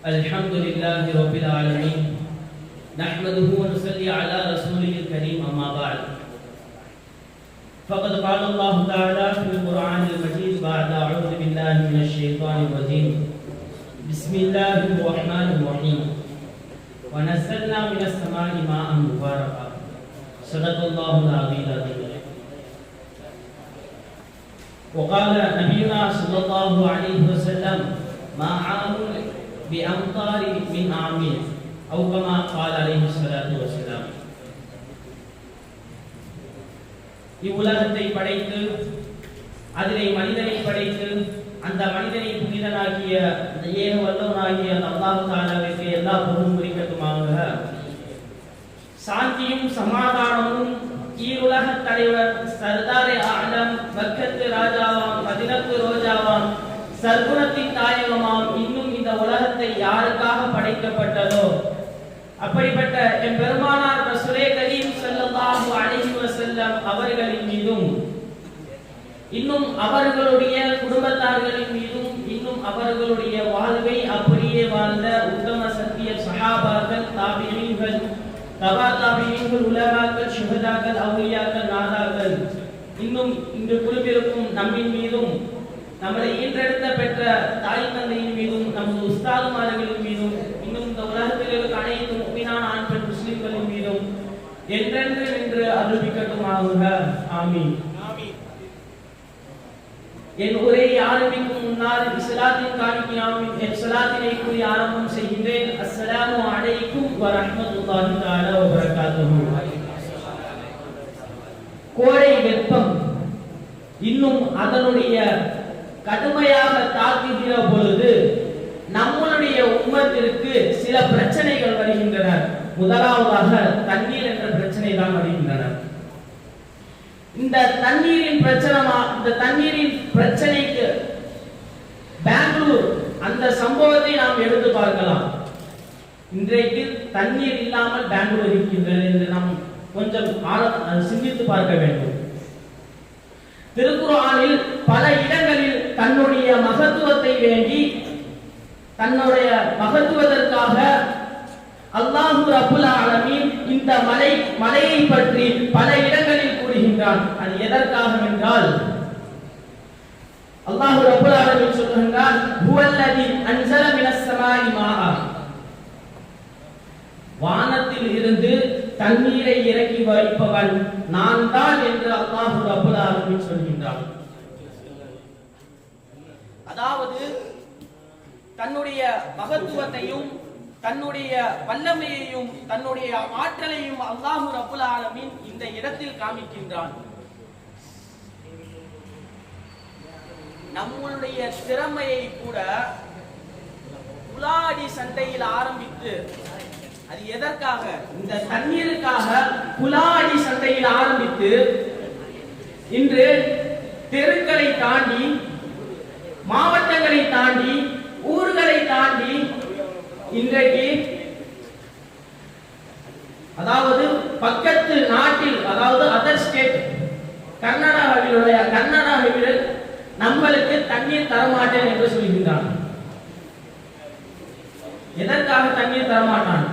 الحمد لله رب العالمين نحمده ونصلي على رسوله الكريم أما بعد فقد قال الله تعالى في القرآن المجيد بعد أعوذ بالله من الشيطان الرجيم بسم الله الرحمن الرحيم ونزلنا من السماء ماء مباركا صدق الله العظيم وقال نبينا صلى الله عليه وسلم ما عام بأمطار من عام أو كما قال عليه الصلاة والسلام. இவ்வுலகத்தை படைத்து அதிலே மனிதனை படைத்து அந்த மனிதனை புனிதனாகிய அந்த ஏக வல்லவனாகிய அல்லாஹ் தஆலாவுக்கு எல்லா புகழும் உரிக்கட்டுமாக. சாந்தியும் சமாதானமும் ஈருலக தலைவர் சர்தாரே ஆலம் மக்கத்து ராஜாவாம் மதினத்து ரோஜாவாம் சர்க்குணத்தின் தாயகமாம் இன்னும் இந்த உலகத்தை யாருக்காக படைக்கப்பட்டதோ அப்படிப்பட்ட என் பெருமானார் ரசூலே கரீம் ஸல்லல்லாஹு அலைஹி வஸல்லம் அவர்களின் மீதும் இன்னும் அவர்களுடைய குடும்பத்தார்களின் மீதும் இன்னும் அவர்களுடைய வாழ்வை அப்படியே வாழ்ந்த உத்தம சத்திய சஹாபாக்கள் தாபிஈன்கள் தபா தாபிஈன்கள் உலமாக்கள் ஷுஹதாக்கள் அவுலியாக்கள் நாதாக்கள் இன்னும் இன்று குழுவிருக்கும் நம்மின் மீதும் நம்மளை ஈன்றெடுத்த பெற்ற தாய் தந்தையின் மீதும் நமது உஸ்தாதுமார்களின் மீதும் இன்னும் இந்த உலகத்தில் இருக்க அனைத்து முஃமினான ஆண் பெண் முஸ்லிம்களின் மீதும் என்றென்று நின்று அருள்பிக்கட்டுமாக. ஆமீன். என் உரையை ஆரம்பிக்கும் முன்னால் இஸ்லாத்தின் காணிக்கையாகும் என் ஸலாத்தினை கூறி ஆரம்பம் செய்கின்றேன். அஸ்ஸலாமு அலைக்கும் வரஹ்மத்துல்லாஹி தஆலா வ பரகாத்துஹு. கோடை வெப்பம் இன்னும் அதனுடைய கடுமையாக தாக்குகிற பொழுது நம்மளுடைய உம்மத்திற்கு சில பிரச்சனைகள் வருகின்றன. முதலாவதாக தண்ணீர் என்ற பிரச்சனை தான் வருகின்றன. இந்த தண்ணீரின் பிரச்சனைக்கு பெங்களூர் அந்த சம்பவத்தை நாம் எடுத்து பார்க்கலாம். இன்றைக்கு தண்ணீர் இல்லாமல் பெங்களூர் இருக்கின்றது என்று நாம் கொஞ்சம் சிந்தித்து பார்க்க வேண்டும். திருக்குர்ஆனில் பல இடங்களில் தன்னுடைய மகத்துவத்தை வேண்டி தன்னுடைய மகத்துவத்திற்காக அல்லாஹ் ரப்புல் ஆலமீன் இந்த மலையை பற்றி பல இடங்களில் கூறுகின்றான். அது எதற்காக என்றால் அல்லாஹ் ரப்புல் ஆலமீன் சொல்கின்றான் ஹுவல்லதி அன்ஸல மினஸ் ஸமாஇ மாஆ, வானத்தில் இருந்து தண்ணீரை இறக்கி வைப்பவன் நான் தான் என்று அல்லாஹ் ரப்புல் ஆலமீன் சொல்கின்றான். அதாவது தன்னுடைய மகத்துவத்தையும் தன்னுடைய வல்லமையையும் தன்னுடைய ஆற்றலையும் அல்லாஹ் ரப்புல் ஆலமீன் இந்த இடத்தில் காமிக்கின்றான். நம்மளுடைய திறமையை கூட உலாடி சண்டையில் ஆரம்பித்து அது எதற்காக? இந்த தண்ணீருக்காக குலாடி சண்டையில் ஆரம்பித்து இன்று தெருக்களை தாண்டி மாவட்டங்களை தாண்டி ஊர்களை தாண்டி இன்றைக்கு அதாவது பக்கத்து நாட்டில் அதாவது அதர் ஸ்டேட் கர்நாடகாவில் நம்மளுக்கு தண்ணீர் தரமாட்டேன் என்று சொல்கின்றான். எதற்காக தண்ணீர் தரமாட்டான்?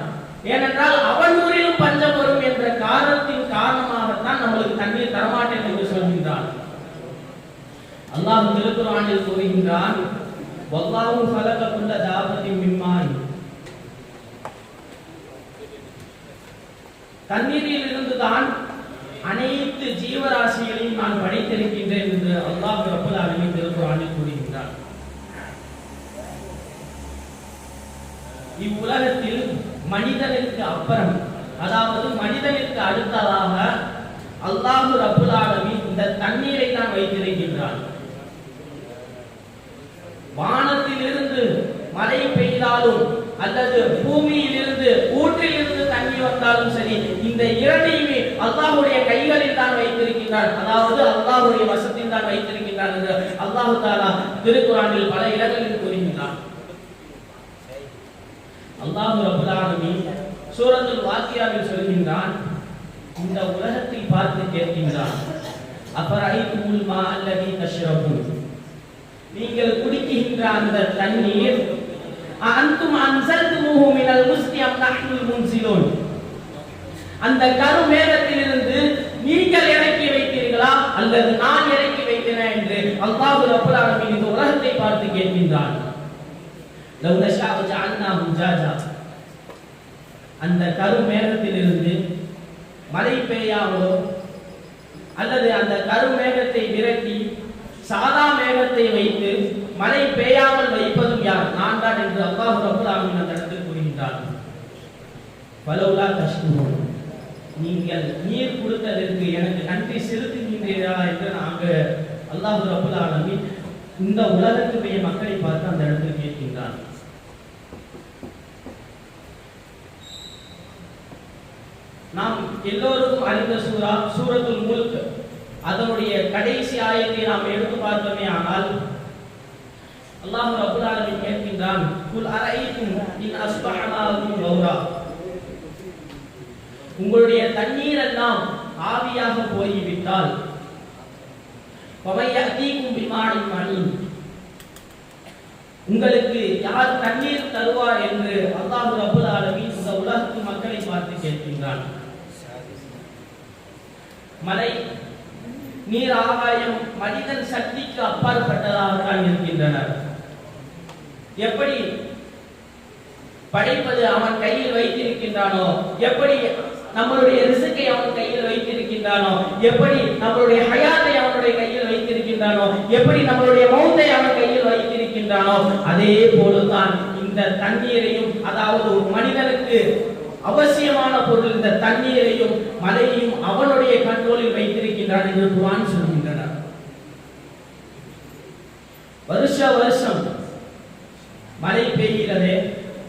ஏனென்றால் அவன் ஊரிலும் பஞ்சம் வரும் என்ற காரணத்தின் காரணமாகத்தான் நம்மளுக்கு தண்ணீர் தரமாட்டேன் என்று சொல்கின்றான். அல்லாஹ் திருக்குர்ஆனில் கூறுகின்றான் வல்லாஹு ஃபலக குல்ல தாபத்தின் மின் மாஇ, தண்ணீரில் இருந்துதான் அனைத்து ஜீவராசிகளையும் நான் படைத்திருக்கின்றேன் என்று அல்லாஹ் ரப்புல் ஆலமீன் திருக்குர்ஆனில் கூறுகின்றான். இவ்வுலகத்தில் மனிதனுக்கு அப்புறம் அதாவது மனிதனுக்கு அடுத்ததாக அல்லாஹ் ரப்புல் ஆலமீன் இந்த தண்ணீரை தான் வைத்திருக்கின்றான். வானத்தில் இருந்து மழை பெய்தாலும் அல்லது பூமியில் இருந்து ஊற்றில் இருந்து தண்ணீர் வந்தாலும் சரி, இந்த இரண்டையுமே அல்லாஹ்வுடைய கைகளில் தான் வைத்திருக்கின்றான். அதாவது அல்லாஹ்வுடைய வசத்தில் தான் வைத்திருக்கின்றான் என்று அல்லாஹ் தஆலா திருக்குர்ஆனில் பல இடங்களில் கூறுகின்றான். அல்லாஹ் ரப்புல் ஆலமீன் சூரத்துல் வாக்கியாவில் சொல்கின்றான், இந்த உலகத்தை பார்த்து கேட்கின்றான், அஃபரைதுல் மா அல்லதி தஷ்ரபூன், நீங்கள் குடிக்கின்ற பெய்கின்ற அந்த தண்ணீர் அன்தும் அன்சல்துமூஹு மினல் முஸ்னி அம் நஹ்னுல் முன்சிலூன், அந்த கருமேகத்திலிருந்து நீங்கள் இறக்கி வைத்தீர்களா அல்லது நான் இறக்கி வைத்தேனா என்று அல்லாஹ் ரப்பல் ஆலமீன் இந்த உலகத்தை பார்த்து கேட்கின்றான். லவ் நஷாஉ ஜஅல்னாஹு ஜாஜா, அந்த கருமேகத்திலிருந்து மழை பெய்யாமலோ அல்லது அந்த கருமேகத்தை விரட்டி சாதா மேகத்தை வைத்து மழை பெய்யாமல் வைப்பதும் யார்? நான் தான் என்று அல்லாஹ் ரப்பல் ஆலமீன் அந்த இடத்தில் கூறுகின்றான். ஃபலௌலா தஷ்குரூன், நீங்கள் நீர் கொடுத்ததற்கு எனக்கு நன்றி செலுத்துகின்றீர்களா என்று நாங்கள் அல்லாஹ் ரப்பல் ஆலமீன் இந்த உலகத்துடைய மக்களை பார்த்து அந்த இடத்தில் கேட்கின்றான். நாம் எல்லோருக்கும் அறிந்த சூரா சூரத்துல் முல்க், அதனுடைய கடைசி ஆயத்தை நாம் எடுத்து பார்த்தோமே ஆனால் அல்லாஹ் ரப்பல் ஆலமீன் கேட்கின்றான், குல் அரைக்கும் இன் அஸ்பஹ மாஉக்கும் கௌரா, உங்களுடைய தண்ணீர் எல்லாம் ஆவியாக போய்விட்டால் பவையதீக்கும் பிமாஇன் மணீன், உங்களுக்கு யார் தண்ணீர் தருவார் என்று அல்லாஹ் ரப்பல் ஆலமீன் இந்த உலகத்து மக்களை பார்த்து கேட்கின்றான். மலை, நீர், ஆகாயம் மனிதன் சக்திக்கு அப்பாற்பட்டதாக தான் இருக்கின்றனர். எப்படி படைப்பது அவன் கையில் வைத்திருக்கின்றானோ, எப்படி நம்மளுடைய ரிஸ்கை அவன் கையில் வைத்திருக்கின்றானோ, எப்படி நம்மளுடைய ஹயாத்தை அவனுடைய கையில் வைத்திருக்கின்றானோ, எப்படி நம்மளுடைய மௌத்தை அவன் கையில் வைத்திருக்கின்றானோ, அதே போலதான் இந்த தண்ணீரையும், அதாவது ஒரு மனிதனுக்கு அவசியமான பொருள் இந்த தண்ணீரையும் மழையையும் அவனுடைய கண்ட்ரோலில் வைத்திருக்கின்றான் என்று குர்ஆன் சொல்கின்றனர். வருஷம் மழை பெய்கிறதே,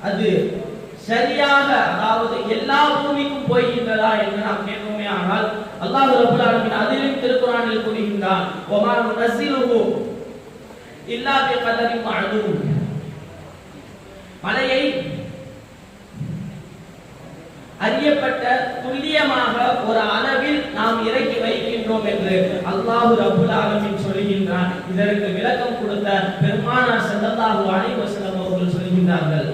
அது சரியாக, அதாவது எல்லா பூமிக்கும் போய்கின்றதா என்று நாம் கேட்போமே ஆனால் அல்லாஹ் ரப்பல் ஆலமீன் அதிலும் திருக்குர்ஆனில் கூறுகின்றான், வமா நுனஸிலுஹு இல்லா பிகதரின் மஅலூம், மழையை அறியப்பட்ட துல்லியமாக ஒரு அளவில் நாம் இறக்கி வைக்கின்றோம் என்று அல்லாஹ் ரப்பல் ஆலமீன் சொல்கின்றான். இதற்கு விளக்கம் கொடுத்த பெருமானார் ஸல்லல்லாஹு அலைஹி வஸல்லம் அவர்கள் சொல்கின்றார்கள்,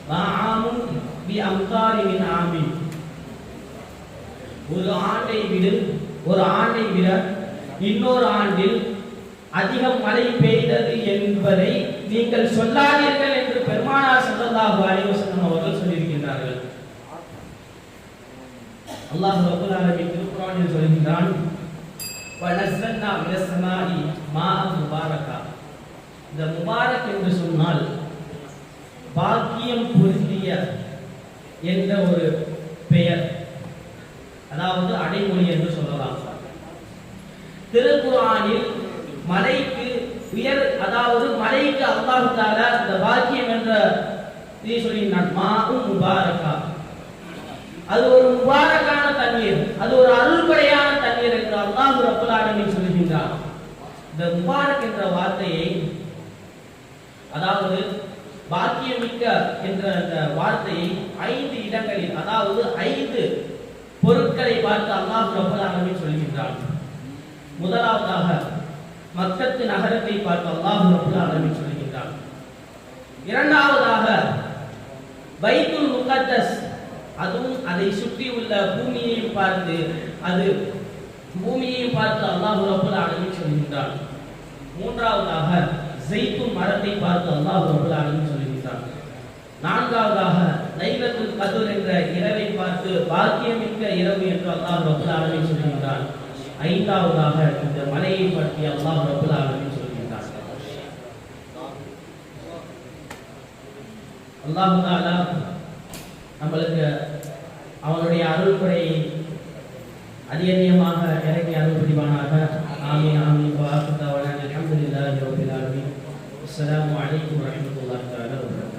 மாஆமுன் பி அம்தாரி மின் ஆமின், ஒரு ஆண்டை விட இன்னொரு ஆண்டில் அதிகம் மழை பெய்தது என்பதை நீங்கள் சொல்லாதீர்கள் என்று பெருமானார் ஸல்லல்லாஹு அலைஹி வஸல்லம் அவர்கள் சொல்லியிருக்கின்றார்கள். அல்லாஹ் ரப்பல் ஆலமீன் திருக்குர்ஆனில் சொல்கின்றான், வனஸல்னா மினஸ் ஸமாஇ மாஅன் முபாரகா, இந்த முபாரக் என்று சொன்னால் பாக்கியம் பொருந்திய என்ற ஒரு பெயர், அதாவது அடைமொழி என்று சொல்லலாம். திருக்குர்ஆனில் மலைக்கு உயர், அதாவது மலைக்கு அல்லாஹ் தஆலா இந்த பாக்கியம் என்ற இதை சொல்கின்றான், மாஉன் முபாரகா, அது ஒரு முபாரக்கான தண்ணீர், அது ஒரு அருள்படையான தண்ணீர் என்று அல்லாஹ் ரப்பல் ஆலமீன் சொல்கின்றார். இந்த முபாரக் என்ற வார்த்தையை, அதாவது பாக்கியமிக்க என்ற அந்த வார்த்தையை 5 இடங்களில், அதாவது 5 பொருட்களை பார்த்து அல்லாஹ் ரப்பல் ஆலமீன் சொல்கின்றான். முதலாவதாக மக்கத்து நகரத்தை பார்த்து அல்லாஹ் ரப்பல் ஆலமீன் சொல்கின்றான். இரண்டாவதாக பைத்துல் முகத்தஸ், அதுவும் அதை சுற்றி உள்ள பூமியையும் பார்த்து அல்லாஹ் ரப்பல் ஆலமீன் சொல்கின்றான். மூன்றாவதாக ஸைத்துன் மரத்தை பார்த்து அல்லாஹ் ரப்பல் ஆலமீன் சொல்கின்றான். நான்காவதாக லைலத்துல் கத்ர் என்ற இரவை பார்த்து பாக்கியமிக்க இரவு என்று அல்லாஹ் ரப்பல் ஆலமீன் சொல்கின்றான். ஐந்தாவதாக இந்த மலையை பற்றி அல்லாஹ் ரப்பல் ஆலமீன் சொல்கின்றான். அல்லாஹ் தஆலா நம்மளுக்கு அவனுடைய அருள்படையை அதிகமாக இறங்கி அருள் புரிவானாக. ஆமீன் ஆமீன். வஆகிரு தஅவானா அல்ஹம்துலில்லாஹி ரப்பில் ஆலமீன். அஸ்ஸலாமு அலைக்கும் வரஹ்மத்துல்லாஹி வபரகாத்துஹு.